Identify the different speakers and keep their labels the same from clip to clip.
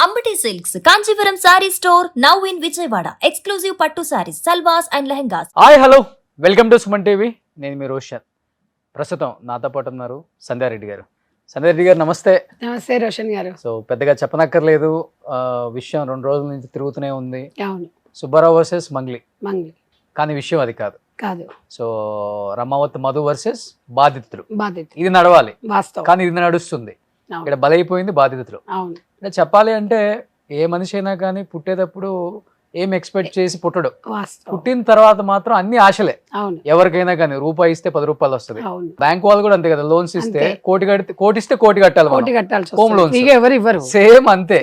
Speaker 1: Ambati Silks, Kanchipuram Saree Store, now in Vijayawada. Exclusive Pattu Sarees, Salwas and Lehengas.
Speaker 2: Hi hello welcome to Suman TV. నేను మీ రోషన్. ప్రస్తుతం నాతో పాటు ఉన్నారు సంధ్యారెడ్డి గారు. సంధ్యారెడ్డి గారు నమస్తే.
Speaker 3: నమస్తే రోషన్ గారు.
Speaker 2: సో పెద్దగా చెప్పనక్కర్లేదు, విషయం 2 రోజుల నుంచి తిరుగుతూనే ఉంది.
Speaker 3: అవును,
Speaker 2: సుబ్బారావు వర్సెస్ మంగ్లీ. కానీ విషయం అది కాదు. సో రమావత్ మధు వర్సెస్ బాధితులు. ఇది నడవాలి
Speaker 3: వాస్తవం,
Speaker 2: కానీ ఇది నడుస్తుంది. ఇక్కడ బలైపోయింది బాధితులు.
Speaker 3: అవును,
Speaker 2: అంటే చెప్పాలి అంటే ఏ మనిషి అయినా కానీ పుట్టేటప్పుడు ఏం ఎక్స్పెక్ట్ చేసి పుట్టడు. పుట్టిన తర్వాత మాత్రం అన్ని ఆశలే. ఎవరికైనా కానీ రూపాయి ఇస్తే 10 రూపాయిలు వస్తుంది. బ్యాంక్ వాళ్ళు కూడా అంతే కదా, లోన్స్ ఇస్తే కోటి ఇస్తే కోటి కట్టాలి. హోమ్ లోన్స్ సేమ్ అంతే.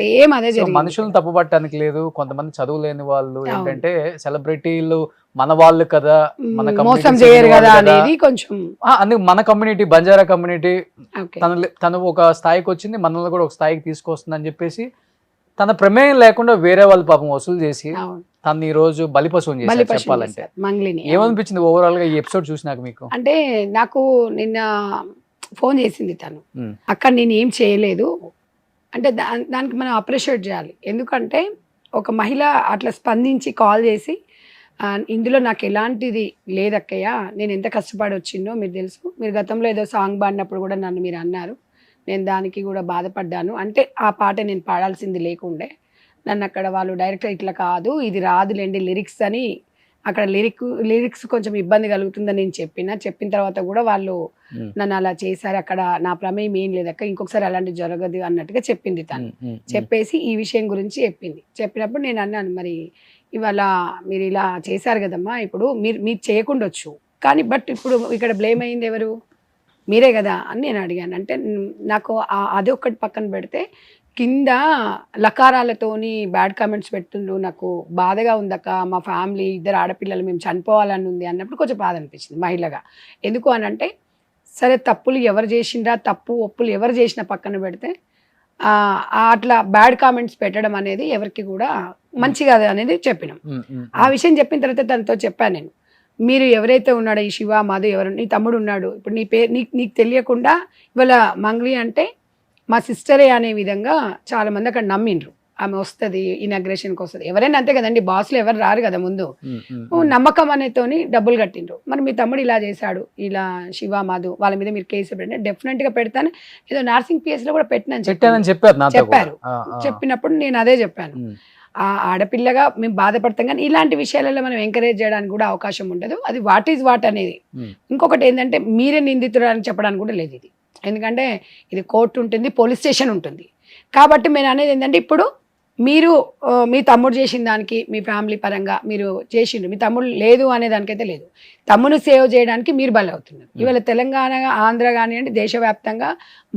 Speaker 2: మనుషులను తప్పు పట్టడానికి లేదు. కొంతమంది చదువు లేని వాళ్ళు ఏంటంటే సెలబ్రిటీలు మన వాళ్ళు కదా, మన అందుకు మన కమ్యూనిటీ బంజారా కమ్యూనిటీ తను ఒక స్థాయికి వచ్చింది, మనల్ని కూడా ఒక స్థాయికి తీసుకొస్తుంది అని చెప్పేసి తన ప్రమేయం లేకుండా వేరే వాళ్ళు పాపం వసూలు చేసి తను ఈ రోజు బలిపశువుని చేశారు. చెప్పాలంటే ఏమనిపించింది ఓవరాల్ గా ఈ ఎపిసోడ్ చూసినాక మీకు?
Speaker 3: అంటే నాకు నిన్న ఫోన్ చేసింది తను, అక్కడ నేను ఏం చేయలేదు అంటే దానికి మనం అప్రిషియేట్ చేయాలి. ఎందుకంటే ఒక మహిళ అట్లా స్పందించి కాల్ చేసి ఇందులో నాకు ఎలాంటిది లేదక్కయ్య, నేను ఎంత కష్టపడి వచ్చిందో మీరు తెలుసు, మీరు గతంలో ఏదో సాంగ్ పాడినప్పుడు కూడా నన్ను మీరు అన్నారు, నేను దానికి కూడా బాధపడ్డాను. అంటే ఆ పాట నేను పాడాల్సింది లేకుండే, నన్ను అక్కడ వాళ్ళు డైరెక్ట్గా ఇట్లా కాదు ఇది రాదులేండి లిరిక్స్ అని, అక్కడ లిరిక్స్ కొంచెం ఇబ్బంది కలుగుతుందని నేను చెప్పిన తర్వాత కూడా వాళ్ళు నన్ను అలా చేశారు, అక్కడ నా ప్రమేయం ఏం లేదక్క, ఇంకొకసారి అలాంటి జరగదు అన్నట్టుగా చెప్పింది తను. చెప్పేసి ఈ విషయం గురించి చెప్పినప్పుడు నేను అన్నాను, మరి ఇవాళ మీరు ఇలా చేశారు కదమ్మా, ఇప్పుడు మీరు చేయకుండొచ్చు కానీ బట్ ఇప్పుడు ఇక్కడ బ్లేమ్ అయింది ఎవరు, మీరే కదా అని నేను అడిగాను. అంటే నాకు అది ఒక్కటి పక్కన పెడితే కింద లకారాలతోని బ్యాడ్ కామెంట్స్ పెట్టుండ్రు, నాకు బాధగా ఉందక్క, మా ఫ్యామిలీ 2 ఆడపిల్లలు మేము చనిపోవాలని ఉంది అన్నప్పుడు కొంచెం బాధ అనిపించింది మహిళగా. ఎందుకు అని అంటే సరే తప్పులు ఎవరు చేసిండ్రా, తప్పు ఒప్పులు ఎవరు చేసినా పక్కన పెడితే అట్లా బ్యాడ్ కామెంట్స్ పెట్టడం అనేది ఎవరికి కూడా మంచి కాదు అనేది చెప్పినాం. ఆ విషయం చెప్పిన తర్వాత తనతో చెప్పాను నేను, మీరు ఎవరైతే ఉన్నాడో ఈ శివ మధు ఎవరు, నీ తమ్ముడు ఉన్నాడు, ఇప్పుడు నీ పేరు నీకు తెలియకుండా ఇవాళ మంగ్లీ అంటే మా సిస్టరే అనే విధంగా చాలా మంది అక్కడ నమ్మిండ్రు, ఆమె వస్తుంది ఇనాగ్రేషన్కి వస్తుంది, ఎవరైనా అంతే కదండి, బాసులు ఎవరు రారు కదా ముందు, నమ్మకం అనేతోని డబ్బులు కట్టిండ్రు. మరి మీ తమ్ముడు ఇలా చేశాడు, ఇలా శివ మధు వాళ్ళ మీద మీరు కేసు పెట్టండి, డెఫినెట్ గా పెడతాను, ఏదో నార్సింగ్ పిఎస్ లో కూడా పెట్టినని చెప్పారు. చెప్పినప్పుడు నేను అదే చెప్పాను, ఆ ఆడపిల్లగా మేము బాధపడతాం కానీ ఇలాంటి విషయాలలో మనం ఎంకరేజ్ చేయడానికి కూడా అవకాశం ఉండదు, అది వాట్ ఈజ్ వాట్ అనేది. ఇంకొకటి ఏంటంటే మీరే నిందితుడు అని చెప్పడానికి కూడా లేదు ఇది, ఎందుకంటే ఇది కోర్టు ఉంటుంది, పోలీస్ స్టేషన్ ఉంటుంది. కాబట్టి నేను అనేది ఏంటంటే ఇప్పుడు మీరు మీ తమ్ముడు చేసిన దానికి మీ ఫ్యామిలీ పరంగా మీరు చేసిండ్రు, మీ తమ్ముడు లేదు అనే దానికైతే లేదు, తమ్మును సేవ్ చేయడానికి మీరు బలవుతున్నారు. ఇవాళ తెలంగాణ ఆంధ్ర కానివ్వండి దేశవ్యాప్తంగా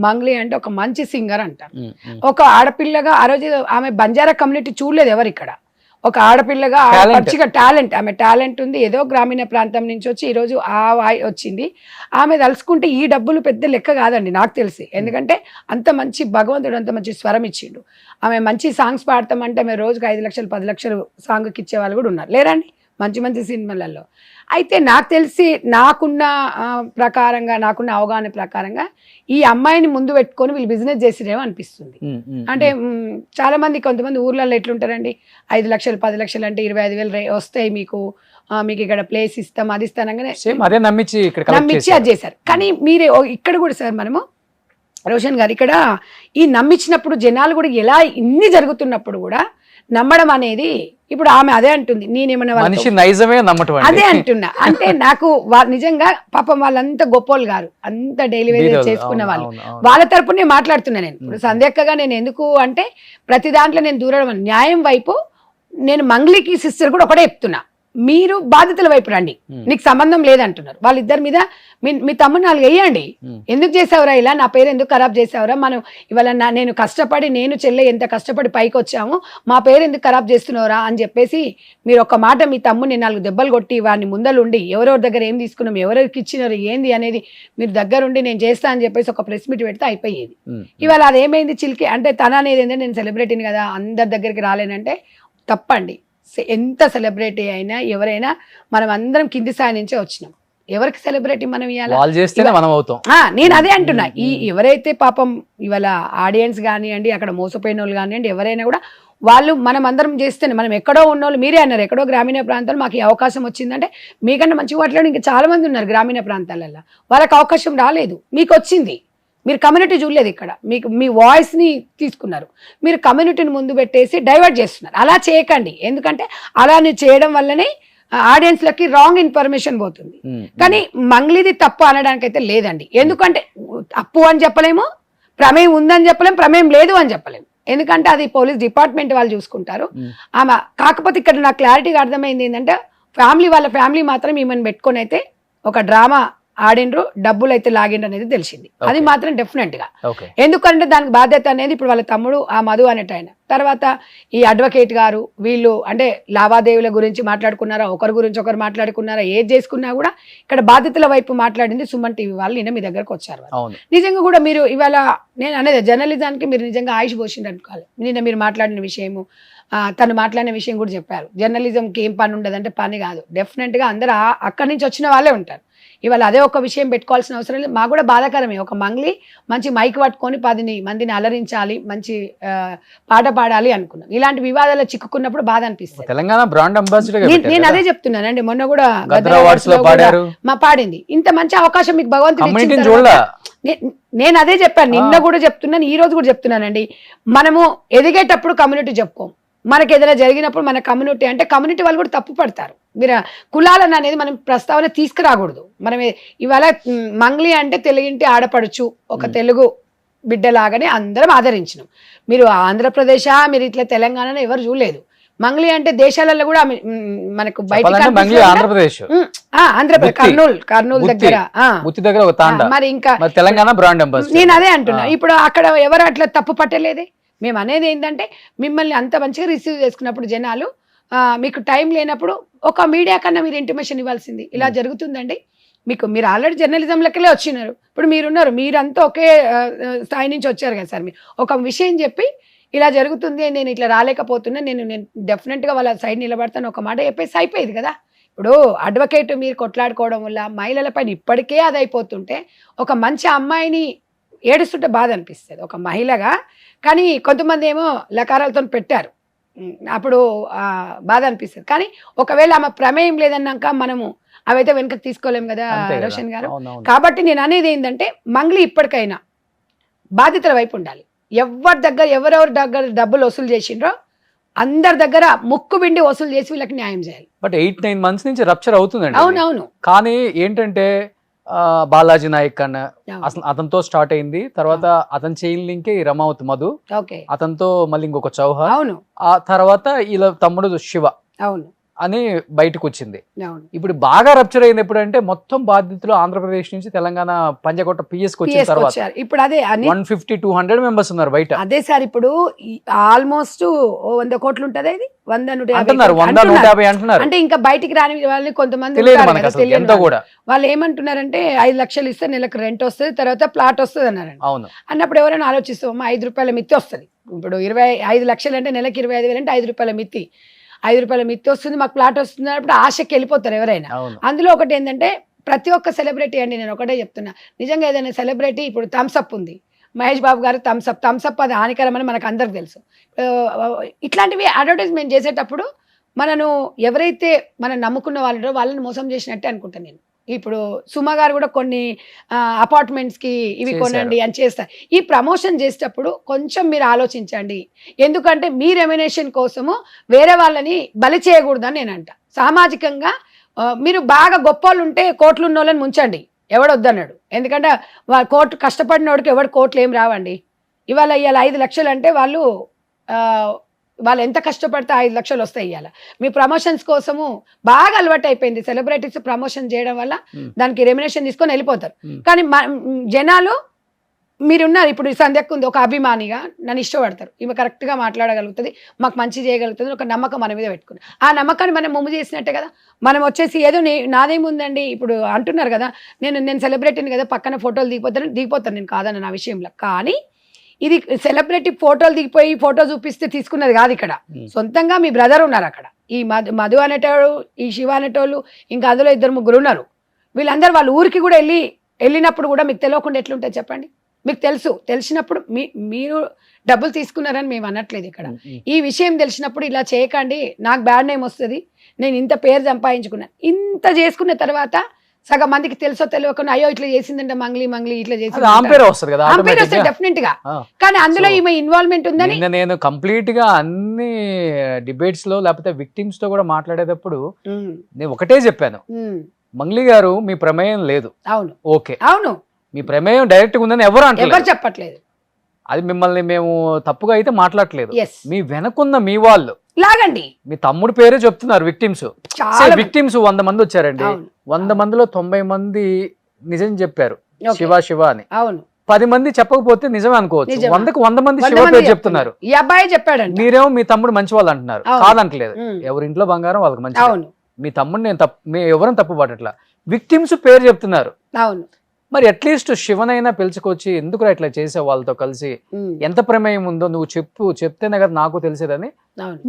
Speaker 3: మంగ్లీ అంటే ఒక మంచి సింగర్ అంటారు. ఒక ఆడపిల్లగా ఆ రోజు ఆమె బంజారా కమ్యూనిటీ చూడలేదు ఎవరు ఇక్కడ, ఒక ఆడపిల్లగా మంచిగా టాలెంట్, ఆమె టాలెంట్ ఉంది, ఏదో గ్రామీణ ప్రాంతం నుంచి వచ్చి ఈరోజు వచ్చింది. ఆమె తలుచుకుంటే ఈ డబ్బులు పెద్ద లెక్క కాదండి నాకు తెలిసి, ఎందుకంటే అంత మంచి భగవంతుడు అంత మంచి స్వరం ఇచ్చిండు. ఆమె మంచి సాంగ్స్ పాడతామంటే ఆమె రోజుకి 5 లక్షలు 10 లక్షలు సాంగ్కి ఇచ్చే వాళ్ళు కూడా ఉన్నారు లేరండి మంచి మంచి సినిమాలలో. అయితే నాకు తెలిసి నాకున్న ప్రకారంగా నాకున్న అవగాహన ప్రకారంగా ఈ అమ్మాయిని ముందు పెట్టుకొని వీళ్ళు బిజినెస్ చేసిరేమో అనిపిస్తుంది. అంటే చాలా మంది కొంతమంది ఊర్లలో ఎట్లుంటారండి, 5 లక్షలు 10 లక్షలు అంటే 25,000 వస్తాయి మీకు ఇక్కడ ప్లేస్ ఇస్తాం అది ఇస్తానగానే నమ్మించి అది చేశారు. కానీ మీరే ఇక్కడ కూడా సార్ మనము రోషన్ గారు ఇక్కడ ఈ నమ్మించినప్పుడు జనాలు కూడా ఎలా ఇన్ని జరుగుతున్నప్పుడు కూడా నమ్మడం అనేది, ఇప్పుడు ఆమె అదే అంటుంది, నేనేమన్నా అదే అంటున్నా. అంటే నాకు నిజంగా పాపం వాళ్ళంతా గొప్పోళ్ళు గారు, అంత డైలీ వేజెస్ చేసుకున్న వాళ్ళు, వాళ్ళ తరపునే మాట్లాడుతున్నా నేను. ఇప్పుడు సంధ్యక్కగా నేను ఎందుకు అంటే ప్రతి దాంట్లో నేను దూరడం, న్యాయం వైపు నేను మంగ్లీకి సిస్టర్ కూడా ఒకటే చెప్తున్నా, మీరు బాధితుల వైపు రండి, నీకు సంబంధం లేదంటున్నారు. వాళ్ళిద్దరి మీద మీ తమ్ముడు 4 వేయండి, ఎందుకు చేసావురా ఇలా, నా పేరు ఎందుకు ఖరాబ్ చేసావురా, మనం ఇవాళ నేను కష్టపడి నేను చెల్లె ఎంత కష్టపడి పైకి వచ్చాము, మా పేరు ఎందుకు ఖరాబ్ చేస్తున్నావురా అని చెప్పేసి మీరు ఒక మాట మీ తమ్ముడిని 4 దెబ్బలు కొట్టి వాడిని ముందలుండి ఎవరెవరి దగ్గర ఏం తీసుకున్నాం ఎవరెవరికి ఇచ్చినారు ఏంది అనేది మీరు దగ్గరుండి నేను చేస్తా అని చెప్పేసి ఒక ప్రెస్ మీట్ పెడితే అయిపోయేది. ఇవాళ అదేమైంది చిలికి అంటే తన అనేది ఏంటంటే నేను సెలబ్రిటీని కదా అందరి దగ్గరికి రాలేనంటే తప్పండి. ఎంత సెలబ్రిటీ అయినా ఎవరైనా మనం అందరం కింది స్థాయి నుంచే వచ్చినాం. ఎవరికి సెలబ్రిటీ మనం ఇవ్వాలి?
Speaker 2: వాళ్ళు చేస్తేనే మనం అవుతాం.
Speaker 3: నేను అదే అంటున్నా. ఈ ఎవరైతే పాపం ఇవాళ ఆడియన్స్ కానివ్వండి, అక్కడ మోసపోయిన వాళ్ళు కానివ్వండి, ఎవరైనా కూడా వాళ్ళు మనం అందరం చేస్తేనే, మనం ఎక్కడో ఉన్నోళ్ళు, మీరే అన్నారు ఎక్కడో గ్రామీణ ప్రాంతాలు మాకు ఈ అవకాశం వచ్చిందంటే, మీకన్నా మంచిగా మాట్లాడి ఇంకా చాలా మంది ఉన్నారు గ్రామీణ ప్రాంతాలలో, వాళ్ళకి అవకాశం రాలేదు, మీకు వచ్చింది. మీరు కమ్యూనిటీ చూడలేదు, ఇక్కడ మీకు మీ వాయిస్ని తీసుకున్నారు, మీరు కమ్యూనిటీని ముందు పెట్టేసి డైవర్ట్ చేస్తున్నారు. అలా చేయకండి, ఎందుకంటే అలా చేయడం వల్లనే ఆడియన్స్లకి రాంగ్ ఇన్ఫర్మేషన్ పోతుంది. కానీ మంగ్లీది తప్పు అనడానికి అయితే లేదండి. ఎందుకంటే తప్పు అని చెప్పలేము, ప్రమేయం ఉందని చెప్పలేము, ప్రమేయం లేదు అని చెప్పలేము. ఎందుకంటే అది పోలీస్ డిపార్ట్మెంట్ వాళ్ళు చూసుకుంటారు. ఆమె కాకపోతే ఇక్కడ నాకు క్లారిటీగా అర్థమైంది ఏంటంటే, వాళ్ళ ఫ్యామిలీ మాత్రం ఈమెను పెట్టుకొని అయితే ఒక డ్రామా ఆడిండ్రు, డబ్బులు అయితే లాగిండ్రు అనేది తెలిసింది. అది మాత్రం డెఫినెట్ గా. ఎందుకంటే దానికి బాధ్యత అనేది ఇప్పుడు వాళ్ళ తమ్ముడు ఆ మధు అనేట ఆయన, తర్వాత ఈ అడ్వకేట్ గారు, వీళ్ళు అంటే లావాదేవీల గురించి మాట్లాడుకున్నారా, ఒకరి గురించి ఒకరు మాట్లాడుకున్నారా, ఏది చేసుకున్నా కూడా ఇక్కడ బాధ్యతల వైపు మాట్లాడింది సుమన్ టీవీ వాళ్ళు. నిన్న మీ దగ్గరకు వచ్చారు. నిజంగా కూడా మీరు ఇవాళ నేను అనేది జర్నలిజానికి మీరు నిజంగా ఆయుష్ పోసిండ్రు అనుకోవాలి. నిన్న మీరు మాట్లాడిన విషయము, తను మాట్లాడిన విషయం కూడా చెప్పారు. జర్నలిజంకి ఏం పని ఉండదు అంటే పని కాదు, డెఫినెట్ గా అందరూ అక్కడి నుంచి వచ్చిన వాళ్ళే ఉంటారు. ఇవాళ అదే ఒక విషయం పెట్టుకోవాల్సిన అవసరం లేదు. మాకు కూడా బాధాకరమే, ఒక మంగ్లీ మంచి మైక్ పట్టుకొని 10 మందిని అలరించాలి, మంచి పాట పాడాలి అనుకున్నాం. ఇలాంటి వివాదాలు చిక్కుకున్నప్పుడు బాధ అనిపిస్తుంది.
Speaker 2: తెలంగాణ బ్రాండ్ అంబాసిడర్
Speaker 3: నేను అదే చెప్తున్నానండి, మొన్న కూడా మా పాడింది. ఇంత మంచి అవకాశం మీకు భగవంతుడు, నేను అదే చెప్పాను, నిన్న కూడా చెప్తున్నాను, ఈ రోజు కూడా చెప్తున్నానండి. మనము ఎదిగేటప్పుడు కమ్యూనిటీ చెప్పుకోం, మనకి ఏదైనా జరిగినప్పుడు మన కమ్యూనిటీ అంటే కమ్యూనిటీ వాళ్ళు కూడా తప్పు పడతారు. మీరు కులాలను అనేది మనం ప్రస్తావన తీసుకురాకూడదు. మనం ఇవాళ మంగ్లీ అంటే తెలుగింటి ఆడపడుచు, ఒక తెలుగు బిడ్డలాగానే అందరం ఆదరించినాం. మీరు ఆంధ్రప్రదేశ్, మీరు ఇట్లా తెలంగాణ ఎవరు చూడలేదు. మంగ్లీ అంటే దేశాలలో కూడా మనకు బయట
Speaker 2: ఆంధ్రప్రదేశ్,
Speaker 3: కర్నూలు దగ్గర మరి ఇంకా
Speaker 2: తెలంగాణ బ్రాండ్ అంబాసిడర్.
Speaker 3: నేను అదే అంటున్నా. ఇప్పుడు అక్కడ ఎవరు అట్లా తప్పు పట్టలేదే. మేము అనేది ఏంటంటే, మిమ్మల్ని అంత మంచిగా రిసీవ్ చేసుకున్నప్పుడు జనాలు, మీకు టైం లేనప్పుడు ఒక మీడియా కన్నా మీరు ఇంటిమేషన్ ఇవ్వాల్సింది. ఇలా జరుగుతుందండి, మీరు ఆల్రెడీ జర్నలిజంలోకెళ్ళే వచ్చినారు, ఇప్పుడు మీరున్నారు, మీరంతా ఒకే స్థాయి నుంచి వచ్చారు కదా సార్. మీరు ఒక విషయం చెప్పి ఇలా జరుగుతుంది, నేను ఇట్లా రాలేకపోతున్నా, నేను డెఫినెట్గా వాళ్ళ సైడ్ నిలబడతాను, ఒక మాట చెప్పేసి అయిపోయేది కదా. ఇప్పుడు అడ్వకేట్ మీరు కొట్లాడుకోవడం వల్ల మహిళల పైన ఇప్పటికే అది అయిపోతుంటే, ఒక మంచి అమ్మాయిని ఏడుస్తుంటే బాధ అనిపిస్తుంది ఒక మహిళగా. కానీ కొంతమంది ఏమో లకారాలతో పెట్టారు, అప్పుడు బాధ అనిపిస్తుంది. కానీ ఒకవేళ ఆమె ప్రమేయం లేదన్నాక మనము అవైతే వెనుకకు తీసుకోలేము కదా రోషన్ గారు. కాబట్టి నేను అనేది ఏంటంటే, మంగ్లీ ఇప్పటికైనా బాధితుల వైపు ఉండాలి. ఎవరెవరి దగ్గర డబ్బులు వసూలు చేసిండ్రో అందరి దగ్గర ముక్కు బిండి వసూలు చేసి వీళ్ళకి న్యాయం చేయాలి.
Speaker 2: బట్ 8-9 months నుంచి రప్చర్ అవుతుందండి.
Speaker 3: అవునవును.
Speaker 2: కానీ ఏంటంటే బాలాజీ నాయక్ అన్న అసలు అతనితో స్టార్ట్ అయింది, తర్వాత అతను చైన్ లింకే రమావత్ మధు, అతనితో మళ్ళీ ఇంకొక చౌహాన్, ఆ తర్వాత ఇలా తమ్ముడు శివ అని బయటకు వచ్చింది. ఇప్పుడు బాగా రప్చర్ అయింది ఎప్పుడంటే, మొత్తం బాధితులు ఆంధ్రప్రదేశ్ నుంచి తెలంగాణ పంజాగుట్ట పిఎస్ కి వచ్చిన తర్వాత
Speaker 3: ఇప్పుడు అదే
Speaker 2: 150-200 మెంబర్స్ ఉన్నారు బయట.
Speaker 3: అదే సార్, ఇప్పుడు ఆల్మోస్ట్ 100 కోట్లు ఉంటది, ఇది
Speaker 2: 100-150 అంటున్నారు.
Speaker 3: అంటే ఇంకా బయటికి రాని వాళ్ళని కొంతమంది వాళ్ళు ఏమంటున్నారంటే, 5 లక్షలు ఇస్తే నెలకు రెంట్ వస్తుంది, తర్వాత ప్లాట్ వస్తుంది అన్నారండి. అన్నప్పుడు ఎవరైనా ఆలోచిస్తామా, 5 రూపాయల మిత్తి వస్తుంది. ఇప్పుడు 25 లక్షలు అంటే నెలకి 25,000 అంటే 5 రూపాయల మిత్తి, 5 రూపాయల మిత్తి వస్తుంది, మాకు ప్లాట్ వస్తుంది అన్నప్పుడు ఆశకి వెళ్ళిపోతారు ఎవరైనా. అందులో ఒకటి ఏంటంటే, ప్రతి ఒక్క సెలబ్రిటీ అండి, నేను ఒకటే చెప్తున్నా, నిజంగా ఏదైనా సెలబ్రిటీ, ఇప్పుడు థమ్స్అప్ ఉంది, మహేష్ బాబు గారు థమ్స్అప్ అది హానికరమని మనకు అందరికి తెలుసు. ఇట్లాంటివి అడ్వర్టైజ్మెంట్ చేసేటప్పుడు మనను ఎవరైతే మనం నమ్ముకున్న వాళ్ళని మోసం చేసినట్టే అనుకుంటాను నేను. ఇప్పుడు సుమ గారు కూడా కొన్ని అపార్ట్మెంట్స్కి ఇవి కొనండి అని చేస్తారు. ఈ ప్రమోషన్ చేసేటప్పుడు కొంచెం మీరు ఆలోచించండి, ఎందుకంటే మీ రెమ్యునేషన్ కోసము వేరే వాళ్ళని బలి చేయకూడదని నేను అంట. సామాజికంగా మీరు బాగా గొప్ప వాళ్ళు ఉంటే కోట్లు ఉన్న వాళ్ళని ముంచండి, ఎవడొద్దన్నాడు. ఎందుకంటే కోర్టు కష్టపడినోడికి ఎవడు కోట్లు ఏం రావండి. ఇవాళ 5 లక్షలు అంటే వాళ్ళు ఎంత కష్టపడితే 5 లక్షలు వస్తాయి. ఇవాళ మీ ప్రమోషన్స్ కోసము బాగా అలవాటు అయిపోయింది, సెలబ్రిటీస్ ప్రమోషన్ చేయడం వల్ల దానికి రెమ్యునేషన్ తీసుకొని వెళ్ళిపోతారు. కానీ జనాలు మీరున్నారు, ఇప్పుడు సంధ్యకు ఉంది, ఒక అభిమానిగా నన్ను ఇష్టపడతారు, ఈమె కరెక్ట్గా మాట్లాడగలుగుతుంది, మాకు మంచి చేయగలుగుతుంది, ఒక నమ్మకం మన మీద పెట్టుకుని, ఆ నమ్మకాన్ని మనం ముమ్ము చేసినట్టే కదా. మనం వచ్చేసి ఏదో నాదేముందండి, ఇప్పుడు అంటున్నారు కదా, నేను సెలబ్రిటీని కదా, పక్కన ఫోటోలు దిగిపోతాను నేను కాదన్న నా విషయంలో. కానీ ఇది సెలబ్రిటీ ఫోటోలు దిగిపోయి ఫోటో చూపిస్తే తీసుకున్నది కాదు. ఇక్కడ సొంతంగా మీ బ్రదర్ ఉన్నారు అక్కడ, ఈ మధు అనేటోడు, ఈ శివ అనేటోళ్ళు, ఇంకా అందులో 2-3 ఉన్నారు. వీళ్ళందరూ వాళ్ళ ఊరికి కూడా వెళ్ళినప్పుడు కూడా మీకు తెలియకుండా ఎట్లుంటుంది చెప్పండి. మీకు తెలిసినప్పుడు మీరు డబ్బులు తీసుకున్నారని మేము అనట్లేదు ఇక్కడ. ఈ విషయం తెలిసినప్పుడు ఇలా చేయకండి, నాకు బ్యాడ్ నేమ్ వస్తుంది, నేను ఇంత పేరు సంపాదించుకున్నాను, ఇంత చేసుకున్న తర్వాత సగం మందికి తెలుసో తెలియకుండా అయ్యో ఇట్లా చేసిందంటే మంగ్లీ ఇట్లా చేసింది డెఫినెట్ గా. కానీ అందులో ఈమె ఇన్వాల్వ్మెంట్ ఉందని
Speaker 2: నేను కంప్లీట్ గా అన్ని డిబేట్స్ లో లేకపోతే విక్టిమ్స్ తో కూడా మాట్లాడేటప్పుడు నేను ఒకటే చెప్పాను, మంగ్లీ గారు మీ ప్రమేయం లేదు.
Speaker 3: అవును
Speaker 2: ఓకే,
Speaker 3: అవును,
Speaker 2: మీ ప్రమేయం డైరెక్ట్ గా ఉందని ఎవరు
Speaker 3: చెప్పట్లేదు.
Speaker 2: అది మిమ్మల్ని మేము తప్పుగా అయితే మాట్లాడలేదు.
Speaker 3: Yes.
Speaker 2: మీ వెనకున్న మీ వాళ్ళు
Speaker 3: లాగండి,
Speaker 2: మీ తమ్ముడు పేరే చెప్తున్నారు విక్టిమ్స్. విక్టిమ్స్ 100 మంది వచ్చారండి, 100 మందిలో 90 మంది నిజం చెప్పారు శివ అని.
Speaker 3: అవును,
Speaker 2: 10 మంది చెప్పకపోతే నిజమే అనుకోవచ్చు. 100కి 100 మంది శివ పేరు చెప్తున్నారు.
Speaker 3: ఈ అబ్బాయి చెప్పాడండి,
Speaker 2: మీరేమో మీ తమ్ముడు మంచి వాళ్ళు అంటున్నారు. కాదంటలేదు, ఎవరి ఇంట్లో బంగారం వాళ్ళకి మంచి. మీ తమ్ముడు నేను ఎవరైనా తప్పు పట్టట్లా, విక్టిమ్స్ పేరు చెప్తున్నారు.
Speaker 3: అవును,
Speaker 2: మరి అట్లీస్ట్ శివనైనా పిలుచుకొచ్చి ఎందుకు ఇట్లా చేసే వాళ్ళతో కలిసి ఎంత ప్రమేయం ఉందో నువ్వు చెప్తేనే కదా నాకు తెలిసేదని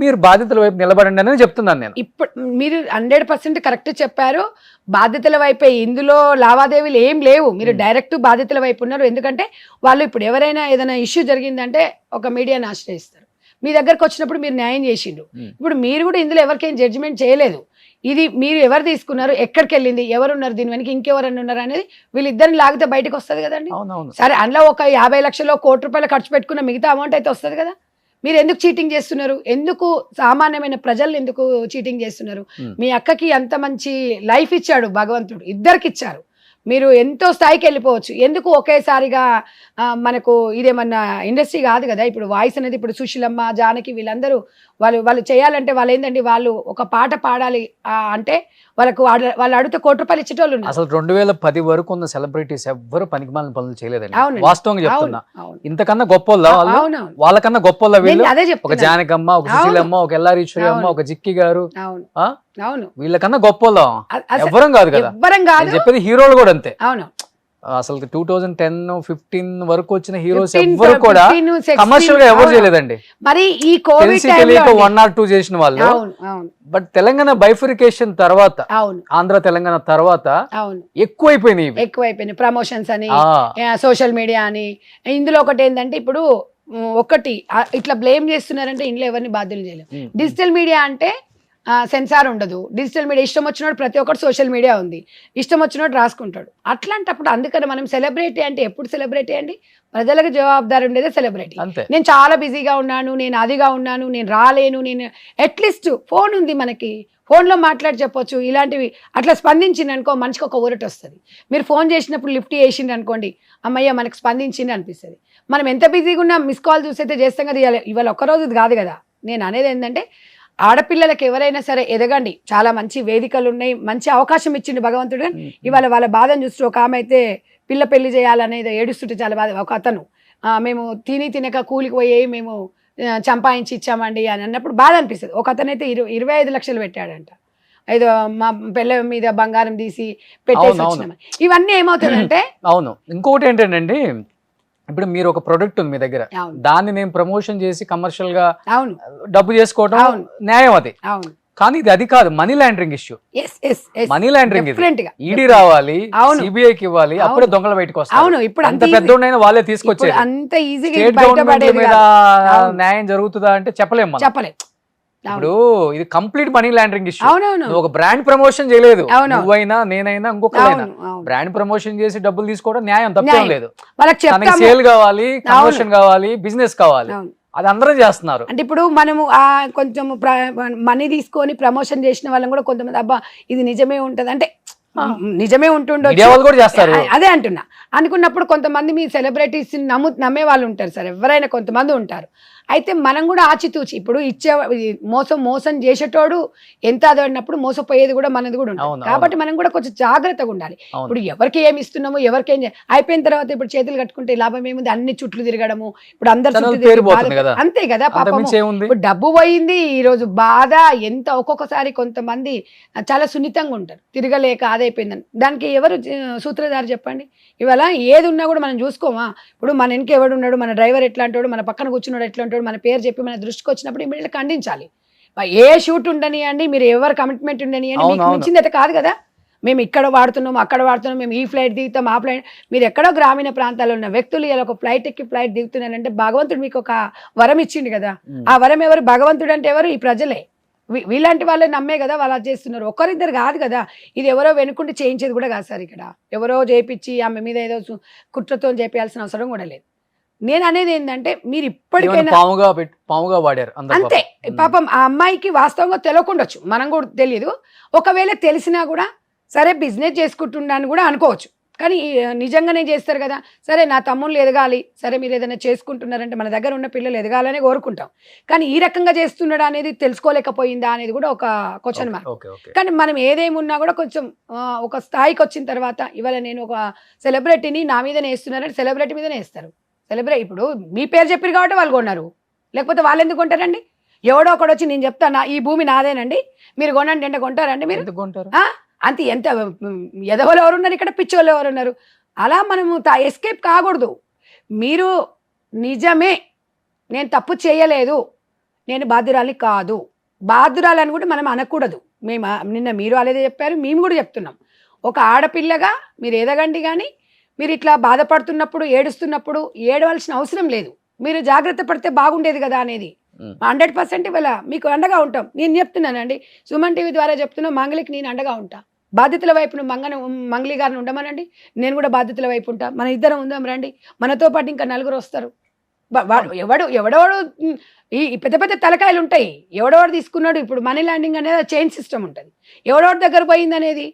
Speaker 2: మీరు బాధితుల వైపు నిలబడండి అని చెప్తున్నాను నేను.
Speaker 3: ఇప్పుడు మీరు 100% కరెక్ట్ చెప్పారు. బాధితుల వైపే, ఇందులో లావాదేవీలు ఏం లేవు. మీరు డైరెక్ట్ బాధితుల వైపు ఉన్నారు. ఎందుకంటే వాళ్ళు ఇప్పుడు ఎవరైనా ఏదైనా ఇష్యూ జరిగిందంటే ఒక మీడియాని ఆశ్రయిస్తారు. మీ దగ్గరకు వచ్చినప్పుడు మీరు న్యాయం చేసిండు. ఇప్పుడు మీరు కూడా ఇందులో ఎవరికేం జడ్జిమెంట్ చేయలేదు. ఇది మీరు ఎవరు తీసుకున్నారు, ఎక్కడికి వెళ్ళింది, ఎవరున్నారు, దీని వెనక ఇంకెవరన్నా ఉన్నారు అనేది వీళ్ళిద్దరిని లాగితే బయటకు వస్తుంది కదండి. సరే, అందులో ఒక 50 లక్షలు ₹1,00,000 ఖర్చు పెట్టుకున్న మిగతా అమౌంట్ అయితే వస్తుంది కదా. మీరు ఎందుకు చీటింగ్ చేస్తున్నారు? ఎందుకు సామాన్యమైన ప్రజల్ని ఎందుకు చీటింగ్ చేస్తున్నారు? మీ అక్కకి అంత మంచి లైఫ్ ఇచ్చాడు భగవంతుడు, ఇద్దరికి ఇచ్చారు. మీరు ఎంతో స్థాయికి వెళ్ళిపోవచ్చు. ఎందుకు ఒకేసారిగా మనకు ఇదేమన్నా ఇండస్ట్రీ కాదు కదా. ఇప్పుడు వాయిస్ అనేది ఇప్పుడు సుశీలమ్మ, జానకి వీళ్ళందరూ వాళ్ళు చేయాలంటే వాళ్ళు ఏంటంటే వాళ్ళు ఒక పాట పాడాలి అంటే వాళ్ళు అడిగితే ₹1,00,000 ఇచ్చేటోళ్ళు ఉన్నారు.
Speaker 2: అసలు 2010 వరకు ఉన్న సెలబ్రిటీస్ ఎవ్వరు పనికిమాలిన పనులు చేయలేదండి. వాస్తవంగా చెప్తున్నా. ఇంతకన్నా గొప్ప వాళ్ళకన్నా గొప్ప
Speaker 3: అదే
Speaker 2: ఒక జానకమ్మ, ఒక సుశీలమ్మ, ఒక ఎల్లారీశ్వరి అమ్మ, ఒక జిక్కి గారు,
Speaker 3: అవును,
Speaker 2: వీళ్ళకన్నా గొప్ప ఎవ్వరం కాదు కదా. చెప్పేది హీరోలు కూడా అంతే.
Speaker 3: అవును,
Speaker 2: అసలు 2010-15 వరకు వచ్చిన హీరోస్ ఎవ్వరు కూడా కమర్షియల్ గా ఎవరు చేయలేదండి.
Speaker 3: మరి ఈ కోవిడ్
Speaker 2: 1 or 2 చేసిన వాళ్ళు. బట్ తెలంగాణ బైఫరికేషన్ తర్వాత, ఆంధ్ర తెలంగాణ తర్వాత ఎక్కువైపోయినాయి ప్రమోషన్స్ అని,
Speaker 3: సోషల్ మీడియా అని. ఇందులో ఒకటి ఏంటంటే ఇప్పుడు ఇట్లా బ్లేమ్ చేస్తున్నారంటే ఇంట్లో ఎవరిని బాధ్యులు చేయలేము. డిజిటల్ మీడియా అంటే సెన్సార్ ఉండదు. డిజిటల్ మీడియా ఇష్టం వచ్చినోడు, ప్రతి ఒక్కటి సోషల్ మీడియా ఉంది, ఇష్టం వచ్చినోడు రాసుకుంటాడు. అట్లాంటప్పుడు అందుకని మనం సెలబ్రిటీ అంటే ఎప్పుడు సెలబ్రిటీ అండి? ప్రజలకు జవాబుదారి ఉండేదే సెలబ్రిటీ. నేను చాలా బిజీగా ఉన్నాను, నేను అదిగా ఉన్నాను, నేను రాలేను, నేను అట్లీస్ట్ ఫోన్ ఉంది మనకి, ఫోన్లో మాట్లాడి చెప్పొచ్చు. ఇలాంటివి అట్లా స్పందించింది అనుకో, మనిషికి ఒక ఊరట వస్తుంది. మీరు ఫోన్ చేసినప్పుడు లిఫ్ట్ చేసిండు అనుకోండి, అమ్మయ్య మనకు స్పందించింది అనిపిస్తుంది. మనం ఎంత బిజీగా ఉన్నా మిస్ కాల్ చూసైతే చేస్తాం కదా. ఇవాళ ఒక్కరోజు కాదు కదా. నేను అనేది ఏంటంటే ఆడపిల్లలకు ఎవరైనా సరే ఎదగండి. చాలా మంచి వేదికలు ఉన్నాయి, మంచి అవకాశం ఇచ్చిండు భగవంతుడు. ఇవాళ వాళ్ళ బాధను చూస్తూ ఒక ఆమె అయితే పిల్ల పెళ్లి చేయాలనేది ఏడుస్తుంటే చాలా బాధ. ఒక అతను మేము తినక కూలికి పోయి మేము సంపాదించి ఇచ్చామండి అని అన్నప్పుడు బాధ అనిపిస్తుంది. ఒక అతను అయితే 25 లక్షలు పెట్టాడంట. ఏదో మా పిల్ల మీద బంగారం తీసి పెట్టేసి వచ్చినామని. ఇవన్నీ ఏమవుతుందంటే
Speaker 2: అవును. ఇంకొకటి ఏంటంటే ఇప్పుడు మీరు ఒక ప్రొడక్ట్ ఉంది మీ దగ్గర, దాన్ని నేను ప్రమోషన్ చేసి కమర్షియల్ గా డబ్బు చేసుకోవడం న్యాయం అది. కానీ అది కాదు, money laundering issue. Money laundering ED రావాలి, సిబిఐకి ఇవ్వాలి, అప్పుడే దొంగలు బయటకు వస్తారు. ఇప్పుడు అంత పెద్దోడైనా వాళ్ళే తీసుకొచ్చారు.
Speaker 3: అంత ఈజీగా
Speaker 2: మీద న్యాయం జరుగుతుందా అంటే చెప్పలేము. ఇప్పుడు ఇది కంప్లీట్ మనీ లాండరింగ్ ఇష్యూ. నువ్వు ఒక బ్రాండ్ ప్రమోషన్ చేయలేదు, నువ్వైనా నేనైనా ఇంకొకరైనా బ్రాండ్ ప్రమోషన్ చేసి డబ్బులు తీసుకోవడం న్యాయం, తప్పేం లేదు. తనకి సేల్ కావాలి, కమర్షన్ కావాలి, బిజినెస్ కావాలి, అది అందరం చేస్తున్నారు.
Speaker 3: అంటే ఇప్పుడు మనము కొంచెం మనీ తీసుకొని ప్రమోషన్ చేసిన వాళ్ళని కూడా కొంతమంది అబ్బా ఇది నిజమే ఉంటది అంటే నిజమే ఉంటుండొచ్చు, అదే అంటున్నా. అనుకున్నప్పుడు కొంతమంది మీ సెలబ్రిటీస్ నమ్మే వాళ్ళు ఉంటారు సార్, ఎవరైనా కొంతమంది ఉంటారు. అయితే మనం కూడా ఆచితూచి ఇప్పుడు మోసం చేసేటోడు ఎంత అదన్నప్పుడు మోసపోయేది కూడా మనది కూడా ఉంటుంది. కాబట్టి మనం కూడా కొంచెం జాగ్రత్తగా ఉండాలి. ఇప్పుడు ఎవరికి ఏమి ఇస్తున్నాము, ఎవరికేం అయిపోయిన తర్వాత ఇప్పుడు చేతులు కట్టుకుంటే లాభం ఏముంది? అన్ని చుట్లు తిరగడము, ఇప్పుడు అందరు అంతే కదా. ఇప్పుడు డబ్బు పోయింది, ఈ రోజు బాధ ఎంత. ఒక్కొక్కసారి కొంతమంది చాలా సున్నితంగా ఉంటారు, తిరగలేక అదైపోయిందని. దానికి ఎవరు సూత్రధారి చెప్పండి? ఇవాళ ఏది ఉన్నా కూడా మనం చూసుకోమా? ఇప్పుడు మన వెనక ఎవడు ఉన్నాడు, మన డ్రైవర్ ఎట్లా అంటాడు, మన పక్కన కూర్చున్నాడు ఎట్లా ఉంటాడు, మన పేరు చెప్పి మన దృష్టికి వచ్చినప్పుడు ఇమీడియట్గా ఖండించాలి. ఏ షూట్ ఉండనియండి, మీరు ఎవరు కమిట్మెంట్ ఉండనియండి, మీకు మించింది అయితే కాదు కదా. మేము ఇక్కడ వాడుతున్నాం అక్కడ వాడుతున్నాం, మేము ఈ ఫ్లైట్ దిగుతాం ఆ ఫ్లైట్. మీరు ఎక్కడో గ్రామీణ ప్రాంతాల్లో ఉన్న వ్యక్తులు ఇలా ఒక ఫ్లైట్ ఎక్కి ఫ్లైట్ దిగుతున్నారంటే భగవంతుడు మీకు ఒక వరం ఇచ్చిండు కదా. ఆ వరం ఎవరు? భగవంతుడు అంటే ఎవరు? ఈ ప్రజలే. వీళ్ళంటి వాళ్ళే నమ్మే కదా వాళ్ళు అది చేస్తున్నారు. ఒకరిద్దరు కాదు కదా, ఇది ఎవరో వెనుకుండి చేయించేది కూడా కాదు సార్. ఇక్కడ ఎవరో చేయించి ఆమె మీద ఏదో కుట్రతో చేయాల్సిన అవసరం కూడా లేదు. నేను అనేది ఏంటంటే మీరు ఇప్పటికైనా
Speaker 2: పాముగా వాడారు
Speaker 3: అంతే. పాపం ఆ అమ్మాయికి వాస్తవంగా తెలియకుండొచ్చు, మనం కూడా తెలియదు. ఒకవేళ తెలిసినా కూడా సరే బిజినెస్ చేసుకుంటుండని కూడా అనుకోవచ్చు, కానీ నిజంగానే చేస్తారు కదా. సరే నా తమ్ముళ్ళు ఎదగాలి, సరే మీరు ఏదైనా చేసుకుంటున్నారంటే మన దగ్గర ఉన్న పిల్లలు ఎదగాలనే కోరుకుంటాం, కానీ ఈ రకంగా చేస్తున్నాడా అనేది తెలుసుకోలేకపోయిందా అనేది కూడా ఒక క్వశ్చన్ మార్క్. కానీ మనం ఏదేమున్నా కూడా కొంచెం ఒక స్థాయికి వచ్చిన తర్వాత, ఇవాళ నేను ఒక సెలబ్రిటీని నా మీదనే వేస్తున్నారంటే సెలబ్రిటీ మీదనే వేస్తారు. సెలబ్రిటీ ఇప్పుడు మీ పేరు చెప్పారు కాబట్టి వాళ్ళు కొన్నారు, లేకపోతే వాళ్ళు ఎందుకు కొంటారండి? ఎవడో ఒకడు వచ్చి నేను చెప్తాను ఈ భూమి నాదేనండి మీరు కొనండి అంటే కొంటారండి? మీరు అంతే. ఎంత ఎదవలు ఎవరున్నారు ఇక్కడ, పిచ్చోళ్ళు ఎవరున్నారు? అలా మనము ఎస్కేప్ కాకూడదు. మీరు నిజమే నేను తప్పు చేయలేదు, నేను బాధ్యురాలి కాదు, బాధ్యురాలని కూడా మనం అనకూడదు. మేము నిన్న మీరు అలాగే చెప్పారు, మేము కూడా చెప్తున్నాం. ఒక ఆడపిల్లగా మీరు ఎదగండి, కానీ మీరు ఇట్లా బాధపడుతున్నప్పుడు ఏడుస్తున్నప్పుడు ఏడవలసిన అవసరం లేదు. మీరు జాగ్రత్త పడితే బాగుండేది కదా అనేది 100% ఇవాళ మీకు అండగా ఉంటాం. నేను చెప్తున్నానండి, సుమన్ టీవీ ద్వారా చెప్తున్నా, మంగళికి నేను అండగా ఉంటా. బాధ్యతల వైపు మంగళి గారిని ఉండమనండి, నేను కూడా బాధ్యతల వైపు ఉంటా. మన ఇద్దరం ఉందాం రండి, మనతో పాటు ఇంకా నలుగురు వస్తారు. ఎవడెవడు ఈ పెద్ద పెద్ద తలకాయలు ఉంటాయి, ఎవడెవడు తీసుకున్నాడు. ఇప్పుడు మనీ ల్యాండింగ్ అనేది చైన్ సిస్టమ్ ఉంటుంది. ఎవడెవడి దగ్గర పోయింది అనేది,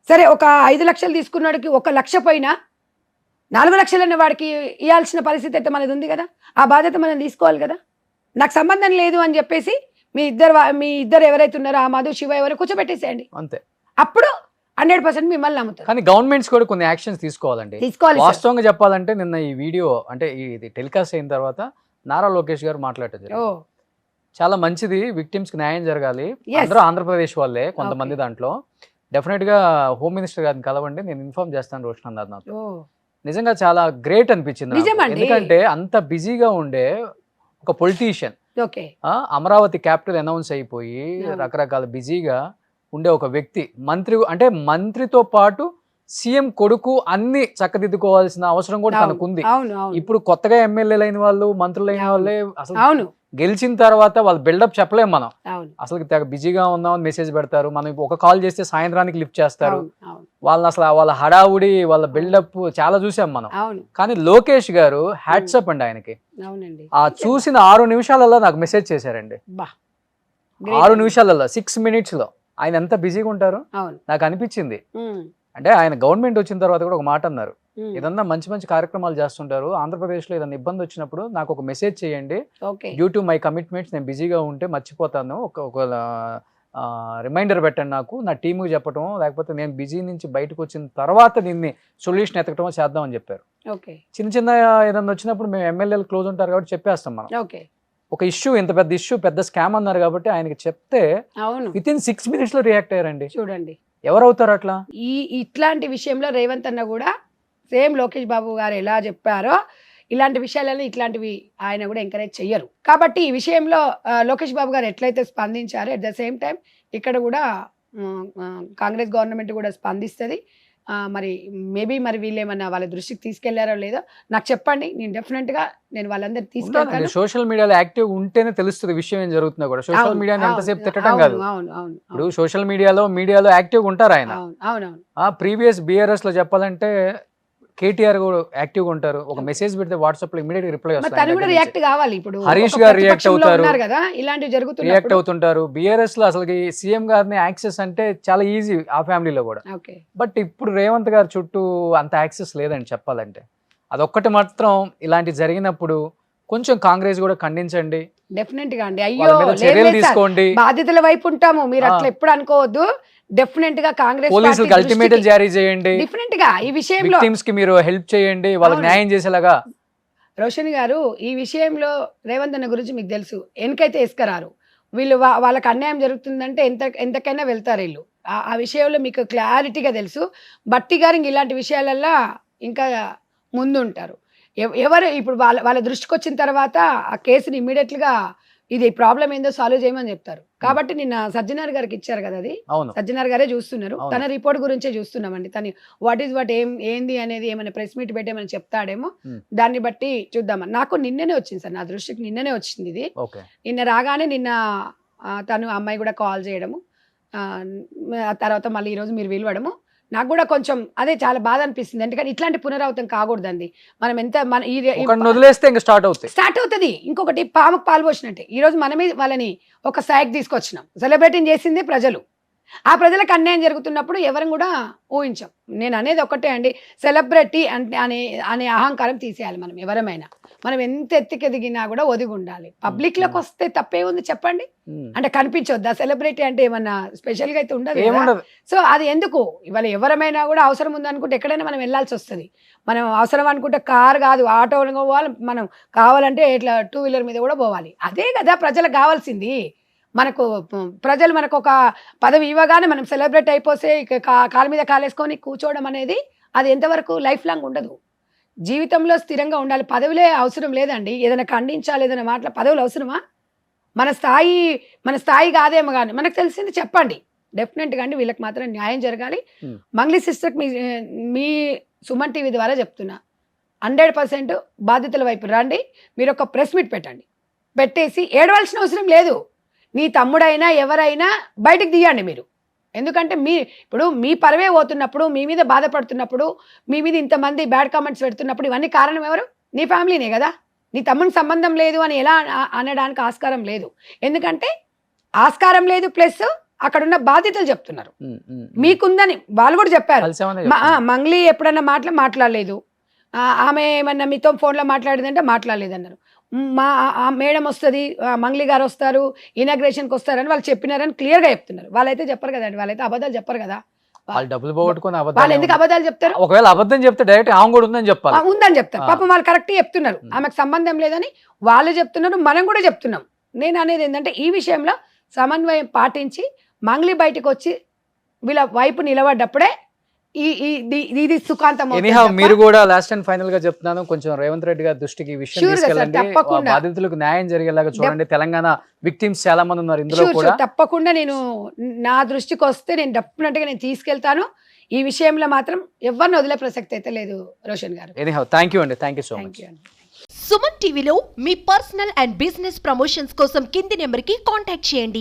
Speaker 3: సరే ఒక 5 లక్షలు తీసుకున్నాడికి 1 లక్ష పోయినా 4 లక్షలన్న వాడికి ఇవ్వాల్సిన పరిస్థితి అయితే మనది ఉంది కదా. ఆ బాధ్యత మనం తీసుకోవాలి కదా. నాకు సంబంధం లేదు అని చెప్పేసి మీ ఇద్దరు ఎవరైతే ఉన్నారో, ఆ మధు శివ ఎవరు కూర్చోబెట్టేసేయండి అంతే. అప్పుడు 100% మిమ్మల్ని నమ్ముతారు.
Speaker 2: కానీ గవర్నమెంట్స్ కూడా కొన్ని యాక్షన్స్ తీసుకోవాలి. వాస్తవంగా చెప్పాలంటే నిన్న ఈ వీడియో అంటే ఇది టెలికాస్ట్ అయిన తర్వాత నారా లోకేష్ గారు మాట్లాడారు, చాలా మంచిది, విక్టిమ్స్ కి న్యాయం జరగాలి, అందరూ ఆంధ్రప్రదేశ్ వాళ్ళే కొంతమంది దాంట్లో, డెఫినెట్ గా హోమ్ మినిస్టర్ గారిని కలవండి, నేను ఇన్ఫార్మ్ చేస్తాను రోషన్ అన్నారు నాకు. నిజంగా చాలా గ్రేట్ అనిపించింది, ఎందుకంటే అంత బిజీగా ఉండే ఒక పొలిటీషియన్, అమరావతి క్యాపిటల్ అనౌన్స్ అయిపోయి రకరకాల బిజీగా ఉండే ఒక వ్యక్తి, మంత్రితో పాటు సీఎం కొడుకు అన్ని చక్కదిద్దుకోవాల్సిన అవసరం కూడా తనకుంది. ఇప్పుడు కొత్తగా ఎమ్మెల్యేలు అయిన వాళ్ళు, మంత్రులు అయిన వాళ్ళే అసలు గెలిచిన తర్వాత వాళ్ళు బిల్డప్ చెప్పలేము మనం. అసలు బిజీగా ఉన్నామని మెసేజ్ పెడతారు, మనం ఒక కాల్ చేస్తే సాయంత్రానికి లిఫ్ట్ చేస్తారు. వాళ్ళని అసలు వాళ్ళ హడావుడి, వాళ్ళ బిల్డప్ చాలా చూసాం మనం. కానీ లోకేష్ గారు హ్యాట్సప్ అండి ఆయనకి. ఆ చూసిన 6 నిమిషాలలో నాకు మెసేజ్ చేశారండి. 6 నిమిషాలలో 6 minutes లో ఆయన ఎంత బిజీగా ఉంటారు నాకు అనిపించింది. అంటే ఆయన గవర్నమెంట్ వచ్చిన తర్వాత కూడా ఒక మాట అన్నారు, ఏదన్నా మంచి మంచి కార్యక్రమాలు చేస్తుంటారు, ఆంధ్రప్రదేశ్లో ఏదైనా ఇబ్బంది వచ్చినప్పుడు నాకు ఒక మెసేజ్ చేయండి, డ్యూ టు మై కమిట్మెంట్స్ నేను బిజీగా ఉంటే మర్చిపోతాను, ఒక రిమైండర్ పెట్టండి నాకు, నా టీముకి చెప్పటం, లేకపోతే నేను బిజీ నుంచి బయటకు వచ్చిన తర్వాత దీన్ని సొల్యూషన్ ఎతకటమో చేద్దామని చెప్పారు. చిన్న చిన్న ఏదన్నా వచ్చినప్పుడు మేము ఎమ్మెల్యేలు క్లోజ్ ఉంటారు కాబట్టి చెప్పేస్తాం మనం. ఒక ఇష్యూ, ఇంత పెద్ద ఇష్యూ, పెద్ద స్కామ్ అన్నారు కాబట్టి ఆయనకి చెప్తే వితిన్ 6 minutes లో రియాక్ట్ అయ్యారండి. చూడండి ఎవరవుతారు అట్లా. ఇట్లాంటి విషయంలో రేవంత్ అన్న కూడా సేమ్ లోకేష్ బాబు గారు ఎలా చెప్పారో ఇలాంటి విషయాలను ఇట్లాంటివి ఆయన కూడా ఎంకరేజ్ చెయ్యరు. కాబట్టి ఈ విషయంలో లోకేష్ బాబు గారు ఎట్లయితే స్పందించారో అట్ ద సేమ్ టైం ఇక్కడ కూడా కాంగ్రెస్ గవర్నమెంట్ కూడా స్పందిస్తుంది. మరి మేబీ మరి వీళ్ళు ఏమన్నా వాళ్ళ దృష్టికి తీసుకెళ్లారో లేదో నాకు చెప్పండి, నేను డెఫినెట్ గా నేను వాళ్ళందరూ తీసుకెళ్తాను. సోషల్ మీడియాలో యాక్టివ్ ఉంటేనే తెలుస్తుంది విషయం ఏం జరుగుతుందో కూడా. సోషల్ మీడియాని ఎంతసేపు తిట్టడం కాదు, ఇప్పుడు సోషల్ మీడియాలో యాక్టివ్ ఉంటారు ఆయన. ప్రీవియస్ బిఆర్ఎస్ లో చెప్పాలంటే కేటీఆర్ కూడా యాక్టివ్ గా ఉంటారు, ఒక మెసేజ్ పెడితే వాట్సాప్ లో ఇమీడియట్ రిప్లై వస్తుంది. హరీష్ గారు రియాక్ట్ అవుతుంటారు. బిఆర్ఎస్ లో అసలు సీఎం గారిని యాక్సెస్ అంటే చాలా ఈజీ ఆ ఫ్యామిలీలో కూడా. బట్ ఇప్పుడు రేవంత్ గారు చుట్టూ అంత యాక్సెస్ లేదండి చెప్పాలంటే. అదొక్కటి మాత్రం ఇలాంటి జరిగినప్పుడు కొంచెం కాంగ్రెస్ కూడా ఖండించండి,
Speaker 3: డెఫినెట్ గా అండి. అయ్యో చర్యలు తీసుకోండి, బాధ్యతల వైపు ఉంటాము, మీరు అట్లా ఎప్పుడు అనుకోవద్దు. డెఫినెట్ గా కాంగ్రెస్
Speaker 2: పోలీసులకు అల్టిమేటం జారీ చేయండి,
Speaker 3: డెఫినెట్ గా ఈ విషయంలో
Speaker 2: విక్టిమ్స్ కి మీరు హెల్ప్ చేయండి, వాళ్ళకి న్యాయం చేసేలాగా.
Speaker 3: రోషన్ గారు ఈ విషయంలో రేవంత్ అన్న గురించి మీకు తెలుసు, ఎన్నికైతే వేసుకురారు వీళ్ళు, వాళ్ళకి అన్యాయం జరుగుతుందంటే ఎంతకైనా వెళ్తారు వీళ్ళు. ఆ విషయంలో మీకు క్లారిటీగా తెలుసు. బట్టి గారు ఇలాంటి విషయాలల్లో ఇంకా ముందు ఉంటారు. ఎవరు ఇప్పుడు వాళ్ళ దృష్టికి వచ్చిన తర్వాత ఆ కేసుని ఇమ్మీడియట్గా ఇది ప్రాబ్లం ఏందో సాల్వ్ చేయమని చెప్తారు. కాబట్టి నిన్న సజ్జనార్ గారికి ఇచ్చారు కదా, అది
Speaker 2: అవును
Speaker 3: సజ్జనార్ గారే చూస్తున్నారు.
Speaker 2: అవును.
Speaker 3: తన రిపోర్ట్ గురించే చూస్తున్నామండి. తను వాట్ ఏంది అనేది ఏమైనా ప్రెస్ మీట్ పెట్టేమని చెప్తాడేమో, దాన్ని బట్టి చూద్దామని. నాకు నిన్ననే వచ్చింది సార్, నా దృష్టికి నిన్ననే వచ్చింది ఇది.
Speaker 2: ఓకే
Speaker 3: నిన్న రాగానే నిన్న తను అమ్మాయి కూడా కాల్ చేయడము, ఆ తర్వాత మళ్ళీ ఈరోజు మీరు పిలవడము నాకు కూడా కొంచెం అదే చాలా బాధ అనిపిస్తుంది. ఎందుకంటే ఇట్లాంటి పునరావృతం కాకూడదండి. మనం ఎంత మన
Speaker 2: వదిలేస్తే ఇంకా స్టార్ట్
Speaker 3: అవుతుంది. ఇంకొకటి పాముకు పాలు పోసినట్టే. ఈ రోజు మనమే వాళ్ళని ఒక స్థాయికి తీసుకొచ్చినాం. సెలబ్రేటింగ్ చేసింది ప్రజలు. ఆ ప్రజలకు అన్యాయం జరుగుతున్నప్పుడు ఎవరు కూడా ఊహించాం. నేను అనేది ఒకటే అండి, సెలబ్రిటీ అంటే అనే అహంకారం తీసేయాలి. మనం ఎవరమైనా, మనం ఎంత ఎత్తికెదిగినా కూడా ఒదిగి ఉండాలి. పబ్లిక్ లోకి వస్తే తప్పే ఉంది చెప్పండి? అంటే కనిపించొద్దా? సెలబ్రిటీ అంటే ఏమన్నా స్పెషల్ గా అయితే ఉండదు. సో అది ఎందుకు? ఇవాళ ఎవరమైనా కూడా అవసరం ఉందనుకుంటే ఎక్కడైనా మనం వెళ్ళాల్సి వస్తుంది. మనం అవసరం అనుకుంటే కార్ కాదు, ఆటో పోవాలి, మనం కావాలంటే ఇట్లా 2 వీలర్ మీద కూడా పోవాలి. అదే కదా ప్రజలకు కావాల్సింది. మనకు ప్రజలు మనకు ఒక పదవి ఇవ్వగానే మనం సెలబ్రేట్ అయిపోతే కాళ్ళ మీద కాలేసుకొని కూర్చోవడం అనేది అది ఎంతవరకు లైఫ్ లాంగ్ ఉండదు. జీవితంలో స్థిరంగా ఉండాలి. పదవులే అవసరం లేదండి. ఏదైనా ఖండించాలి, ఏదైనా మాటల పదవులు అవసరమా? మన స్థాయి కాదేమో కానీ మనకు తెలిసింది చెప్పండి. డెఫినెట్గా అండి వీళ్ళకి మాత్రం న్యాయం జరగాలి. మంగ్లీ సిస్టర్కి మీ సుమన్ టీవీ ద్వారా చెప్తున్నా, 100% బాధితుల వైపు రండి. మీరు ఒక ప్రెస్ మీట్ పెట్టేసి ఏడవలసిన అవసరం లేదు. నీ తమ్ముడైనా ఎవరైనా బయటకు తీయండి మీరు. ఎందుకంటే ఇప్పుడు మీ పరవే పోతున్నప్పుడు, మీ మీద బాధపడుతున్నప్పుడు, మీ మీద ఇంతమంది బ్యాడ్ కామెంట్స్ పెడుతున్నప్పుడు ఇవన్నీ కారణం ఎవరు? నీ ఫ్యామిలీనే కదా. నీ తమ్ముని సంబంధం లేదు అని ఎలా అనడానికి ఆస్కారం లేదు. ఎందుకంటే ఆస్కారం లేదు, ప్లస్ అక్కడున్న బాధ్యతలు చెప్తున్నారు మీకుందని వాళ్ళు కూడా చెప్పారు. మంగ్లీ ఎప్పుడన్నా మాట్లాడలేదు, ఆమె ఏమన్నా మీతో ఫోన్లో మాట్లాడిందంటే మాట్లాడలేదన్నారు. మేడం వస్తుంది, మంగ్లీ గారు వస్తారు, ఇనాగ్రేషన్కి వస్తారని వాళ్ళు చెప్పినారని క్లియర్గా చెప్తున్నారు. వాళ్ళైతే చెప్పరు కదండి, వాళ్ళైతే అబద్ధాలు చెప్పరు కదా. వాళ్ళు ఎందుకు అబద్ధాలు చెప్తారు?
Speaker 2: ఒకవేళ అబద్ధం చెప్తే డైరెక్ట్ ఆమె కూడా ఉందని
Speaker 3: చెప్తారు. పాపం వాళ్ళు కరెక్ట్ చెప్తున్నారు, ఆమెకు సంబంధం లేదని వాళ్ళు చెప్తున్నారు, మనం కూడా చెప్తున్నాం. నేను అనేది ఏంటంటే ఈ విషయంలో సమన్వయం పాటించి మంగ్లీ బయటకు వచ్చి వీళ్ళ వైపు నిలబడ్డప్పుడే ఇది సుఖాంతం.
Speaker 2: మీరు కూడా లాస్ట్ అండ్ ఫైనల్ గా చెప్తున్నాను, కొంచెం రేవంత్ రెడ్డి గారి దృష్టికి ఈ విషయం తీసుకెళ్ళండి. బాధితులకు న్యాయం జరిగేలాగా చూడండి. తెలంగాణ విక్టిమ్స్ చాలా మంది ఉన్నారు ఇందులో కూడా.
Speaker 3: తప్పకుండా నేను నా దృష్టికి వస్తే నేను డెఫినెట్ గా నేను తీసుకెళ్తాను. ఈ విషయంలో మాత్రం ఎవరిని వదిలే ప్రసక్తి అయితే లేదు రోషన్ గారు.
Speaker 2: థ్యాంక్ యూ అండి, thank you so much.
Speaker 4: Suman టీవీలో మీ పర్సనల్ అండ్ బిజినెస్ ప్రమోషన్స్ కోసం కింది నెంబర్ కి కాంటాక్ట్ చేయండి.